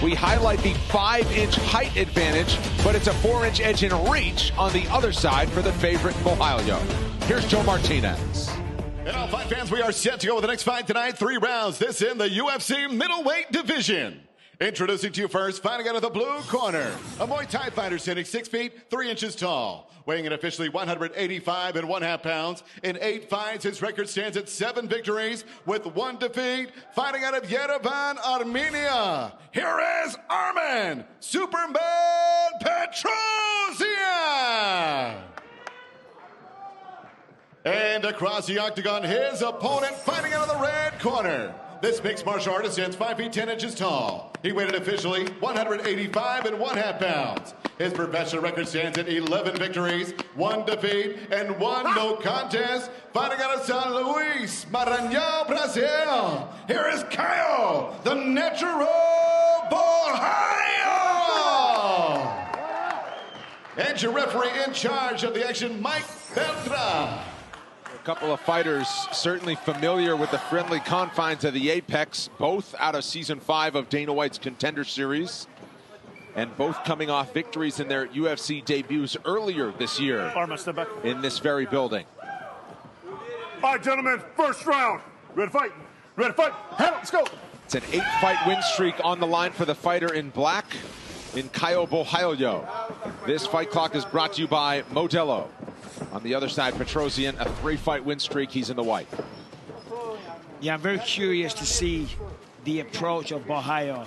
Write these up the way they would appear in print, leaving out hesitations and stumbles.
we highlight the 5-inch height advantage, but it's a 4-inch edge in reach on the other side for the favorite Borrallo. Here's Joe Martinez. And all fight fans, we are set to go with the next fight tonight. 3 rounds. This in the UFC middleweight division. Introducing to you first, fighting out of the blue corner, a Muay Thai fighter standing 6 feet, 3 inches tall. Weighing in officially 185.5 pounds. In 8 fights, his record stands at 7 victories with 1 defeat. Fighting out of Yerevan, Armenia, here is Arman, Superman Pietrosyan. And across the octagon, his opponent fighting out of the red corner. This mixed martial artist stands 5 feet 10 inches tall. He weighed officially 185.5 pounds. His professional record stands at 11 victories, 1 defeat, and 1 no contest. Fighting out of San Luis, Maranhão, Brazil. Here is Kaiyo, the natural Borrallo. And your referee in charge of the action, Mike Beltra. A couple of fighters certainly familiar with the friendly confines of the Apex, both out of Season 5 of Dana White's Contender Series, and both coming off victories in their UFC debuts earlier this year Armand, step back. In this very building. All right, gentlemen, first round. Ready to fight? Ready to fight? Let's go. It's an 8-fight win streak on the line for the fighter in black, in Kaiyo Borrallo. This fight clock is brought to you by Modelo. On the other side, Pietrosyan, a 3-fight win streak. He's in the white. Yeah, I'm very curious to see the approach of Borrallo.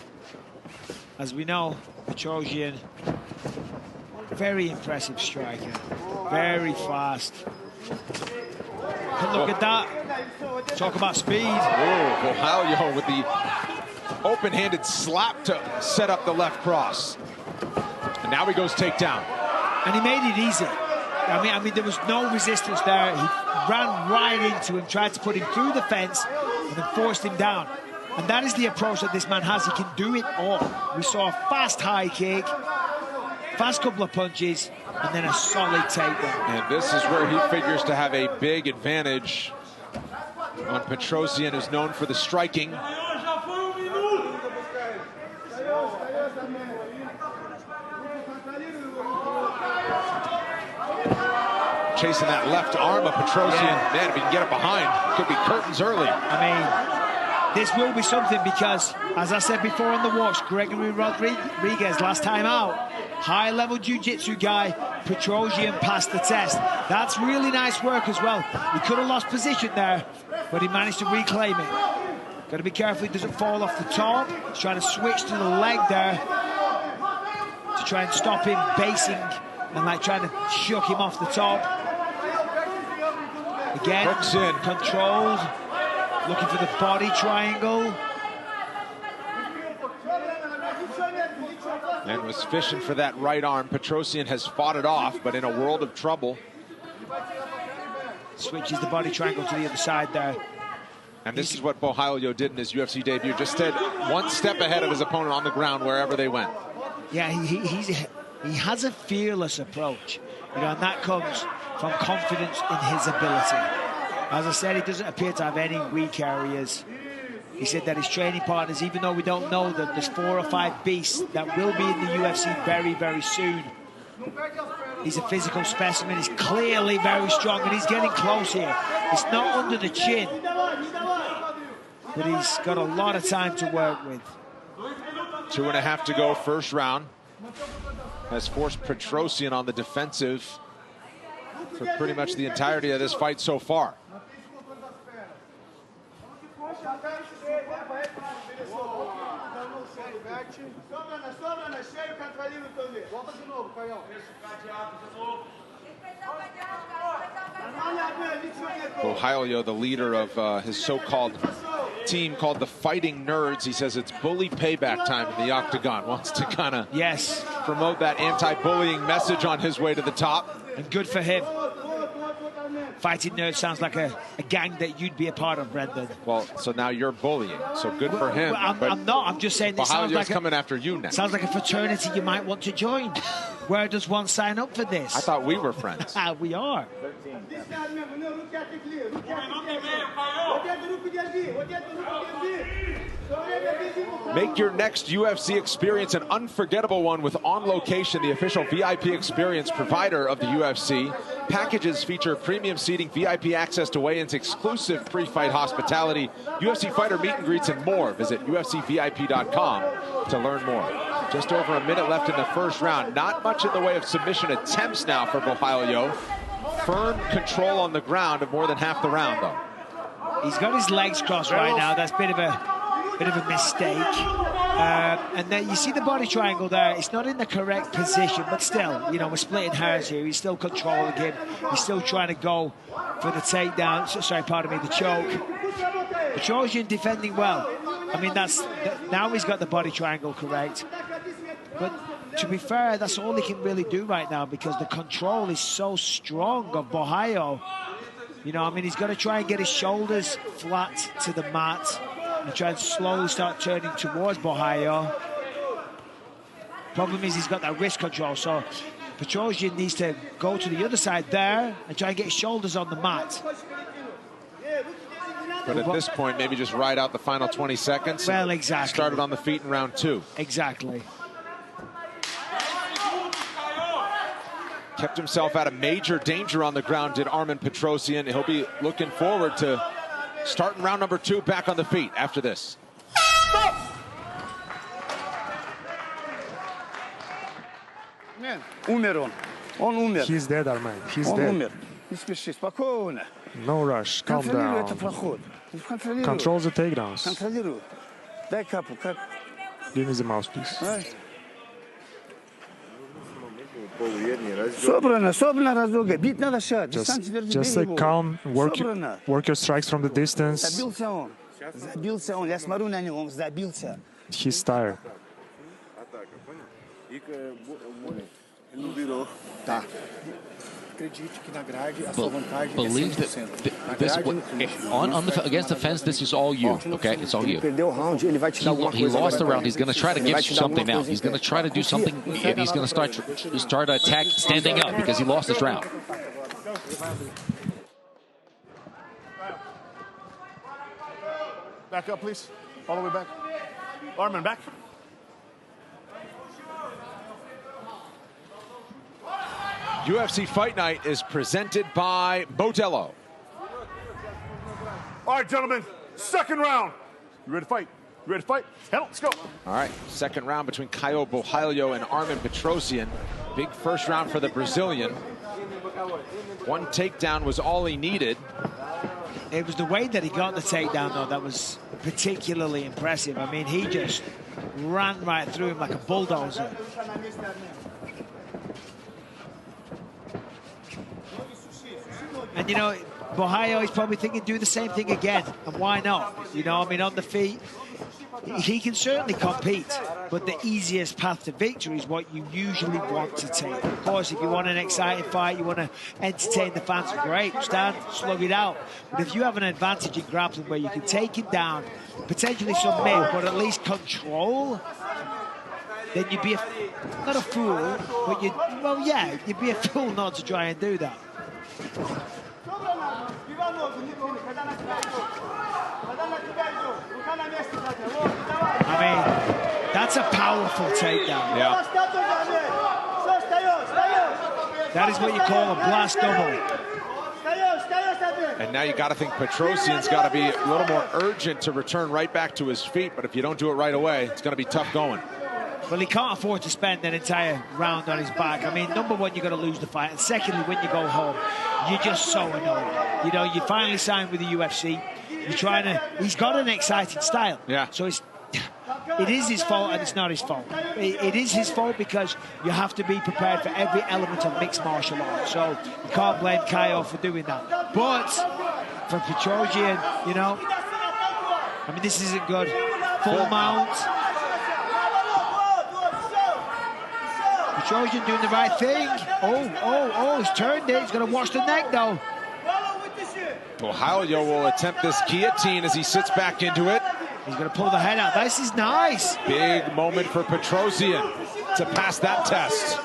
As we know, Pietrosyan, very impressive striker, very fast. But look at that. Talk about speed. Oh, Borrallo with the open-handed slap to set up the left cross. And now he goes takedown. And he made it easy. I mean, there was no resistance there. He ran right into him, tried to put him through the fence, and then forced him down. And that is the approach that this man has. He can do it all. We saw a fast high kick, fast couple of punches, and then a solid takedown. And this is where he figures to have a big advantage on Pietrosyan, who's known for the striking. Chasing that left arm of Pietrosyan. Yeah. Man, if he can get it behind, could be curtains early. I mean, this will be something because, as I said before on the watch, Gregory Rodriguez last time out, high-level jiu-jitsu guy, Pietrosyan passed the test. That's really nice work as well. He could have lost position there, but he managed to reclaim it. Got to be careful he doesn't fall off the top. He's trying to switch to the leg there to try and stop him basing and like trying to shook him off the top. Again, hooks in. Controlled, looking for the body triangle. And was fishing for that right arm. Pietrosyan has fought it off, but in a world of trouble. Switches the body triangle to the other side there. And this is what Borrallo did in his UFC debut. Just stayed 1 step ahead of his opponent on the ground wherever they went. Yeah, he has a fearless approach. You know, and that comes from confidence in his ability. As I said, he doesn't appear to have any weak areas. He said that his training partners, even though we don't know that there's 4 or 5 beasts that will be in the UFC very, very soon. He's a physical specimen. He's clearly very strong, and he's getting close here. It's not under the chin, but he's got a lot of time to work with. 2.5 to go, first round. Has forced Pietrosyan on the defensive for pretty much the entirety of this fight so far. Borrallo, the leader of his so-called team called the Fighting Nerds. He says it's bully payback time in the octagon. Wants to kind of promote that anti-bullying message on his way to the top. And good for him. Fighting Nerds sounds like a gang that you'd be a part of, Brendan. Well, so now you're bullying, so good for him. Well, I'm not. I'm just saying this sounds like coming after you now. Sounds like a fraternity you might want to join. Where does one sign up for this? I thought we were friends. We are. Make your next UFC experience an unforgettable one with On Location, the official VIP experience provider of the UFC. Packages feature premium seating, VIP access to weigh-ins, exclusive pre-fight hospitality, UFC fighter meet and greets, and more. Visit UFCVIP.com to learn more. Just over a minute left in the first round. Not much in the way of submission attempts now for Borralho. Firm control on the ground of more than half the round, though. He's got his legs crossed right now. That's a bit of a mistake. And then you see the body triangle there. It's not in the correct position, but still, you know, we're splitting hairs here. He's still controlling him. He's still trying to go for the takedown. Sorry, pardon me, the choke. Petrosyan defending well. I mean, now he's got the body triangle correct. But to be fair, that's all he can really do right now because the control is so strong of Borralho. You know, I mean, he's got to try and get his shoulders flat to the mat and try and slowly start turning towards Borralho. Problem is he's got that wrist control, so Petrosyan needs to go to the other side there and try and get his shoulders on the mat. But at this point, maybe just ride out the final 20 seconds. Well, exactly. Started on the feet in round 2. Exactly. Kept himself out of major danger on the ground, did Armand Petrosyan. He'll be looking forward to starting round number 2 back on the feet after this. He's dead, Arman. He's dead. No rush. Calm down. Controls the takedowns. Give me the mouthpiece. Just stay calm. Work your strikes from the distance. He's tired. Believe that this against the fence, this is all you. Okay, it's all you. He lost the round. He's going to try to give something now. He's going to try to do something, and he's going to start to attack standing up because he lost this round. Back up, please. All the way back. Armand, back. UFC Fight Night is presented by Borralho. All right, gentlemen, second round. You ready to fight? You ready to fight? Hell, let's go. All right, second round between Kaiyo Borralho and Armand Petrosyan. Big first round for the Brazilian. One takedown was all he needed. It was the way that he got the takedown, though, that was particularly impressive. I mean, he just ran right through him like a bulldozer. And, you know, Borralho is probably thinking, do the same thing again. And why not? You know, I mean, on the feet, he can certainly compete. But the easiest path to victory is what you usually want to take. Of course, if you want an exciting fight, you want to entertain the fans, great, stand, slug it out. But if you have an advantage in grappling where you can take him down, potentially submit, but at least control, then you'd be not a fool, but you'd be a fool not to try and do that. I mean, that's a powerful takedown. Yeah. That is what you call a blast double. And now you got to think Petrosyan's got to be a little more urgent to return right back to his feet. But if you don't do it right away, it's going to be tough going. Well, he can't afford to spend an entire round on his back. I mean, number one, you're going to lose the fight. And secondly, when you go home, you're just so annoyed. You know, you finally signed with the UFC. You're trying to... He's got an exciting style. Yeah. So it is his fault, and it's not his fault. It is his fault because you have to be prepared for every element of mixed martial arts. So you can't blame Kaiyo for doing that. But for Petrosyan, you know, I mean, this isn't good. Full mount. Petrosyan doing the right thing. He's turned it. He's going to watch the neck, though. Borralho will attempt this guillotine as he sits back into it. He's going to pull the head out. This is nice. Big moment for Petrosyan to pass that test.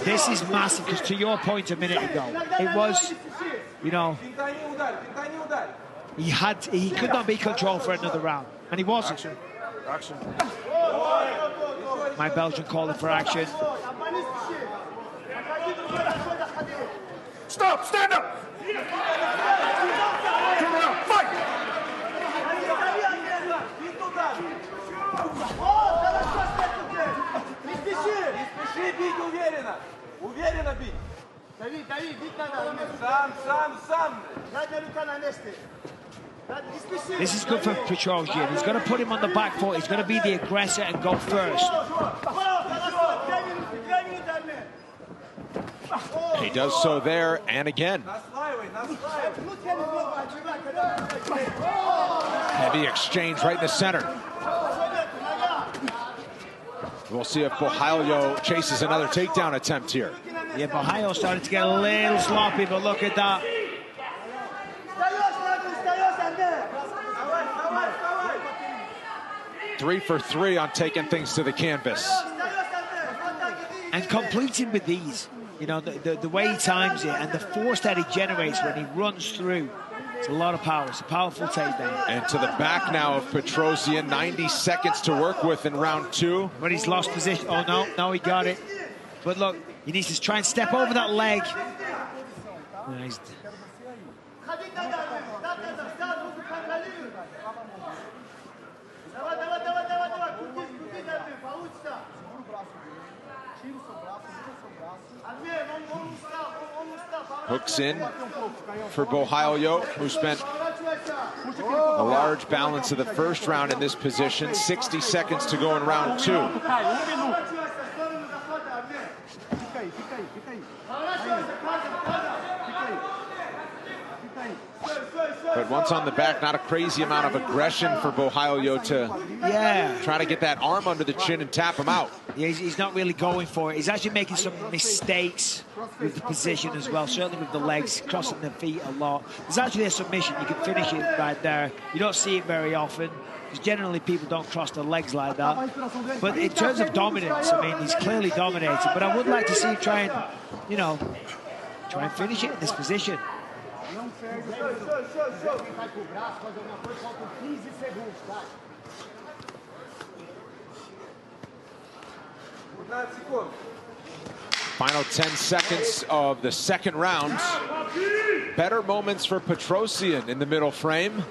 This is massive, because to your point a minute ago, it was, you know, he could not be controlled for another round. And he wasn't. Action. My Belgian calling for action. Stop! Stand up! Turn around! Fight! Уверенно бить. Дави, бить надо. Сам. This is good for Petrosyan. He's got to put him on the back foot. He's got to be the aggressor and go first. He does so there and again. Heavy exchange right in the center. We'll see if Borrallo chases another takedown attempt here. Yeah, Borrallo started to get a little sloppy, but look at that. Three for three on taking things to the canvas. And completing with these. You know, the way he times it and the force that he generates when he runs through. It's a lot of power. It's a powerful takedown. And to the back now of Petrosyan. 90 seconds to work with in round two. But he's lost position. Oh, no, he got it. But look, he needs to try and step over that leg. Nice. Hooks in for Borrallo, who spent a large balance of the first round in this position. 60 seconds to go in round two. But once on the back, not a crazy amount of aggression for Borrallo to try to get that arm under the chin and tap him out. Yeah, he's not really going for it. He's actually making some mistakes with the position as well, certainly with the legs, crossing the feet a lot. There's actually a submission. You can finish it right there. You don't see it very often, because generally people don't cross the legs like that. But in terms of dominance, I mean, he's clearly dominating. But I would like to see him try and, you know, try and finish it in this position. Final 10 seconds of the second round. Better moments for Petrosyan in the middle frame.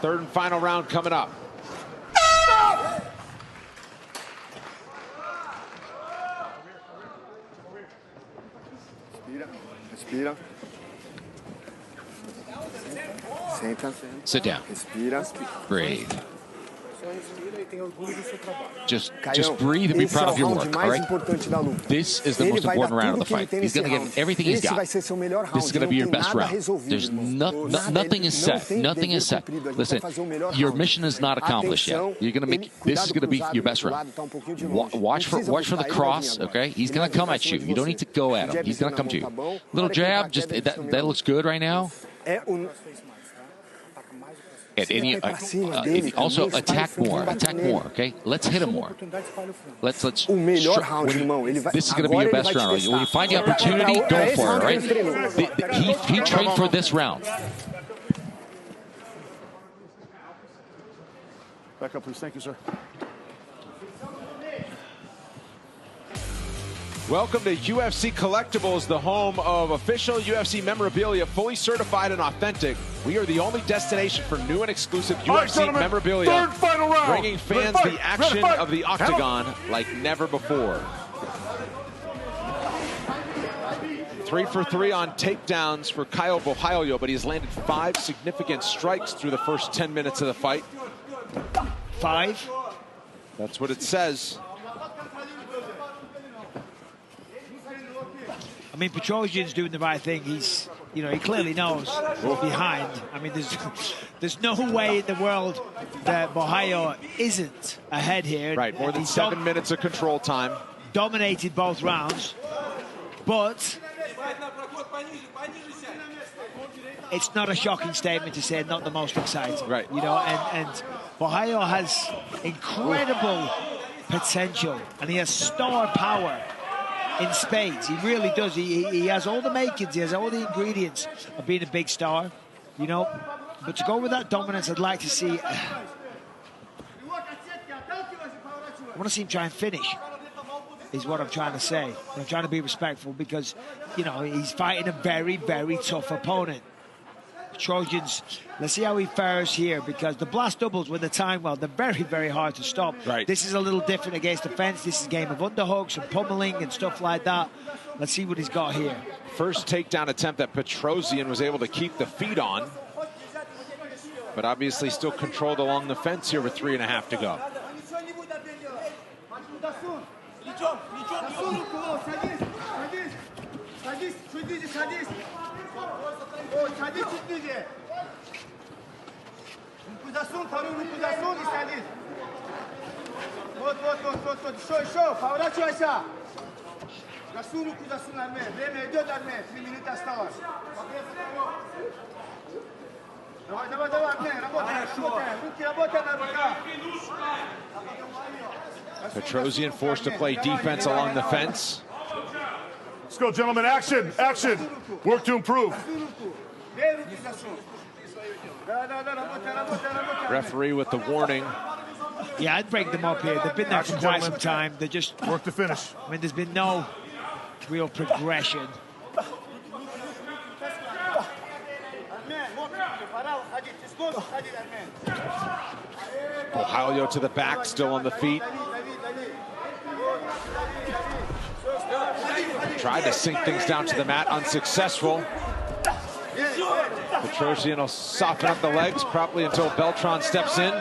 Third and final round coming up. Respira. Senta. Sit down. Respira. Breathe. Just breathe and be proud of your work, all right? This is the most important round of the fight. He's going to give everything he's got. This is going to be your best round. There's nothing is set. Nothing is set. Listen, your mission is not accomplished yet. You're going to make this is going to be your best round. Watch for the cross, okay? He's going to come at you. You don't need to go at him. He's going to come to you. Little jab, just that looks good right now. Also attack more, okay? Let's hit him more. Let's. This is going to be your best round. When you find the opportunity, go for it, right? He trained for this round. Back up, please. Thank you, sir. Welcome to UFC Collectibles, the home of official UFC memorabilia, fully certified and authentic. We are the only destination for new and exclusive UFC memorabilia, third final round. bringing fans the action of the octagon like never before. 3 for 3 on takedowns for Kaiyo Borrallo, but he's landed 5 significant strikes through the first 10 minutes of the fight. 5? That's what it says. I mean, Petrosyan's doing the right thing. He's, you know, he clearly knows what's behind. I mean, there's no way in the world that Borrallo isn't ahead here. Right, more than 7 minutes of control time. Dominated both rounds, but it's not a shocking statement to say not the most exciting. Right. You know, and Borrallo has incredible potential, and he has star power in spades. He really does. He has all the makings. He has all the ingredients of being a big star. You know, But to go with that dominance, I'd like to see... I want to see him try and finish, is what I'm trying to say. I'm trying to be respectful because, you know, he's fighting a very, very tough opponent. Trojans, let's see how he fares here, because the blast doubles, when they're timed well, they're very, very hard to stop. Right. This is a little different against the fence. This is a game of underhooks and pummeling and stuff like that. Let's see what he's got here. First takedown attempt that Petrosyan was able to keep the feet on, but obviously still controlled along the fence here with 3.5 to go. Petrosyan forced to play defense along the fence. Let's go, gentlemen. Action, action. Work to improve. Referee with the warning. Yeah, I'd break them up here. They've been there for quite some time. They're just... Work to finish. I mean, there's been no real progression. Borralyo to the back, still on the feet. Tried to sink things down to the mat, unsuccessful. Petrosyan will soften up the legs properly until Beltran steps in.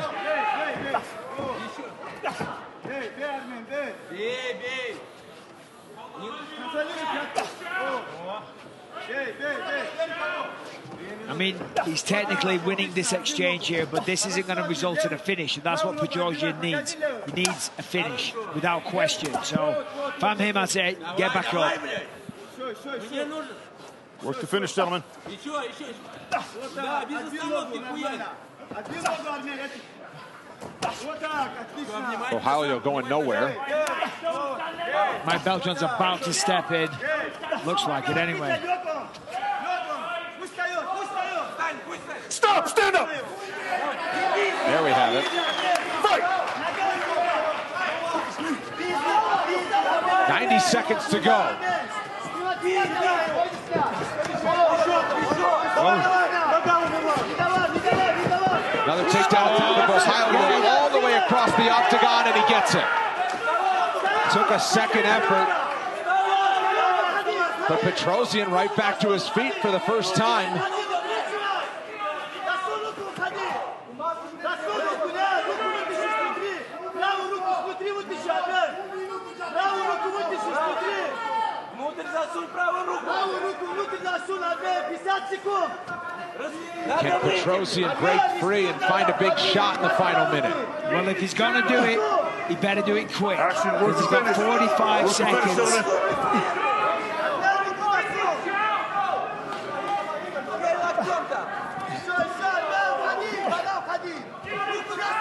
I mean, he's technically winning this exchange here, but this isn't going to result in a finish, and that's what Petrosyan needs. He needs a finish, without question. So, if I'm him, I'd say, get back up. Work to finish, gentlemen. Borralyo going nowhere. Mike Beltran's about to step in. Looks like it anyway. Stop! Stand up! There we have it. Fight! 90 seconds to go. Another takedown attempt for Borralyo all the way across the octagon, and he gets it. Took a second effort, but Petrosyan right back to his feet for the first time. Can Petrosyan break free and find a big shot in the final minute? Well, if he's going to do it, he better do it quick. Because he's got 45 seconds.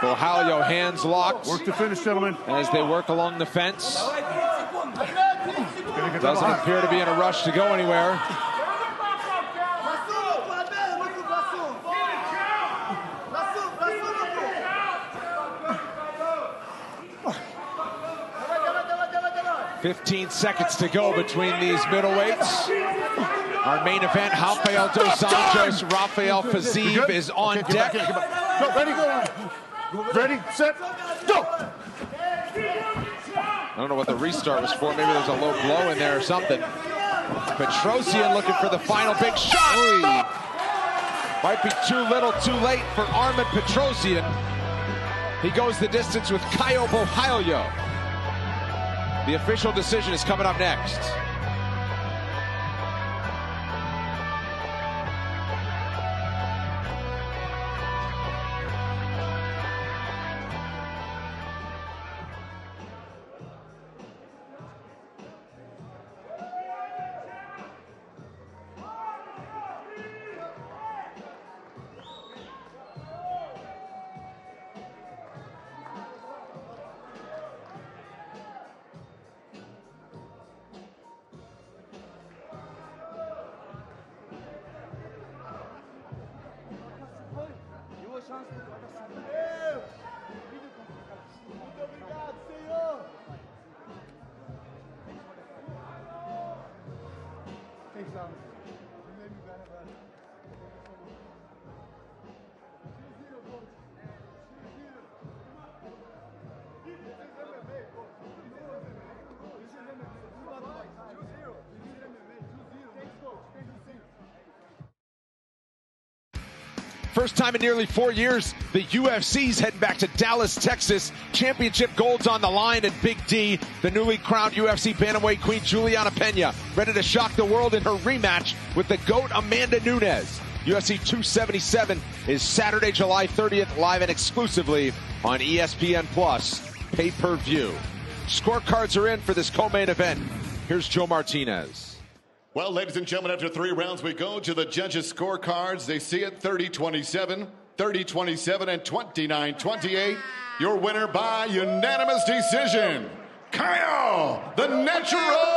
Borralyo hands locked. Work to finish, gentlemen. As they work along the fence. Doesn't appear to be in a rush to go anywhere. "15 seconds to go between these middleweights. Our main event, Rafael dos Anjos, Rafael Fiziev is on deck. Go, ready, go. Ready, set, go! I don't know what the restart was for. Maybe there's a low blow in there or something. Petrosyan looking for the final big shot. Might be too little, too late for Armand Petrosyan. He goes the distance with Kaiyo Borralyo. The official decision is coming up next. First time in nearly 4 years, the UFC's heading back to Dallas, Texas. Championship gold's on the line, and Big D, the newly crowned UFC bantamweight queen Juliana Pena, ready to shock the world in her rematch with the GOAT Amanda Nunes. UFC 277 is Saturday, July 30th, live and exclusively on ESPN Plus pay-per-view. Scorecards are in for this co-main event. Here's Joe Martinez. Well, ladies and gentlemen, after 3 rounds, we go to the judges' scorecards. They see it 30-27, 30-27, and 29-28. Your winner by unanimous decision, Kaiyo, the natural